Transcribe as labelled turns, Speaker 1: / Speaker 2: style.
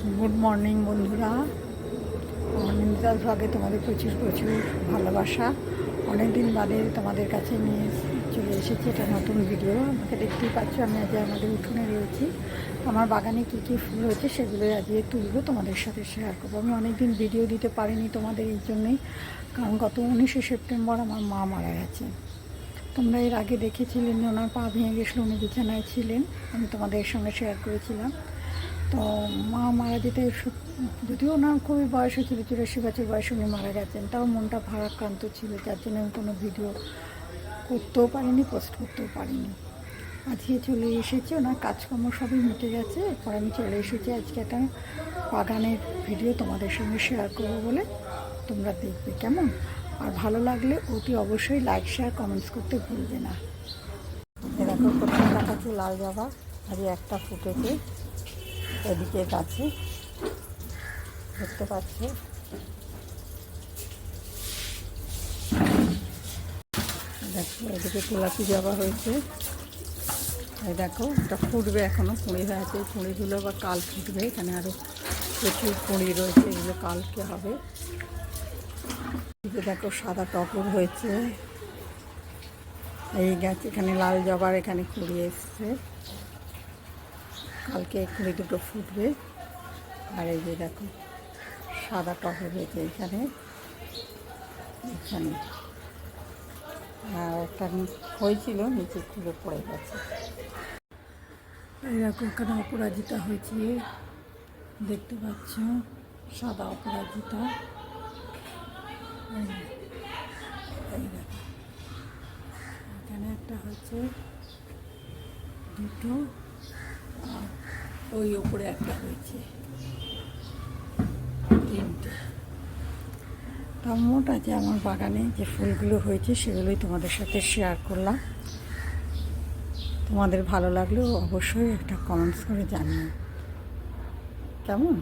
Speaker 1: Good morning বন্ধুরা, নিন্দিতা ব্লগে তোমাদের প্রচুর প্রচুর ভালোবাসা। অনেক দিন বাদে তোমাদের কাছে নিয়ে চলে এসেছি এটা নতুন ভিডিও। আমাকে দেখতেই পাচ্ছ, আমি আজ আমাদের উঠোনে রয়েছি। আমার বাগানে কী কী ফুল হয়েছে সেগুলোই আজকে তুলবো, তোমাদের সাথে শেয়ার করবো। আমি অনেক দিন ভিডিও দিতে পারিনি তোমাদের এই জন্যেই, কারণ গত 19শে সেপ্টেম্বর আমার মা মারা গেছে। তোমরা এর আগে দেখেছিলেন যে ওনার পা ভেঙে গেছিলো, উনি বিছানায় ছিলেন, আমি তোমাদের সঙ্গে শেয়ার করেছিলাম। তো মা মারা যেতে যদিও ওনার খুবই বয়স হয়েছিল, 84 বছর বয়সে উনি মারা গেছেন, তাও মনটা ভারাক্রান্ত ছিল, যার জন্য আমি কোনো ভিডিও করতেও পারিনি, পোস্ট করতেও পারিনি। আজকে চলে এসেছি, ওনার কাজকর্ম সবই মিটে গেছে, এরপর আমি চলে এসেছি আজকে একটা বাগানের ভিডিও তোমাদের সঙ্গে শেয়ার করবো বলে। তোমরা দেখবে কেমন, আর ভালো লাগলে অতি অবশ্যই লাইক শেয়ার কমেন্টস করতে ভুলবে না। এরকম প্রথম দেখাচ্ছে লাল জবা, আজ একটা ফুটেছে এদিকে গাছে, দেখতে পাচ্ছ। দেখো এদিকে গোলাপি জবা হয়েছে, এই দেখো এটা ফুটবে, এখনও কুঁড়ি হয়ে আছে, কুঁড়িগুলো বা কাল ফুটবে। এখানে আরও প্রচুর কুঁড়ি রয়েছে, এগুলো কালকে হবে। এদিকে দেখো সাদা টগর হয়েছে, এই গাছ এখানে লাল জবার এখানে কুঁড়ি এসছে, কালকে কুঁড়ি দুটো ফুটবে। আর এই যে দেখো সাদা টগর হয়েছে এখানে, এখানে আর একটা হয়েছিল, নিচে খুলে পড়ে গেছে। এরকম এখানে অপরাজিতা হয়েছে, দেখতে পাচ্ছ, সাদা অপরাজিতা। এই দেখো এখানে একটা হয়েছে, দুটো, আর ওই ওপরে একটা হয়েছে, তিনটে। তার মোট আছে আমার বাগানে যে ফুলগুলো হয়েছে সেগুলোই তোমাদের সাথে শেয়ার করলাম। তোমাদের ভালো লাগলেও অবশ্যই একটা কমেন্টস করে জানিও, কেমন।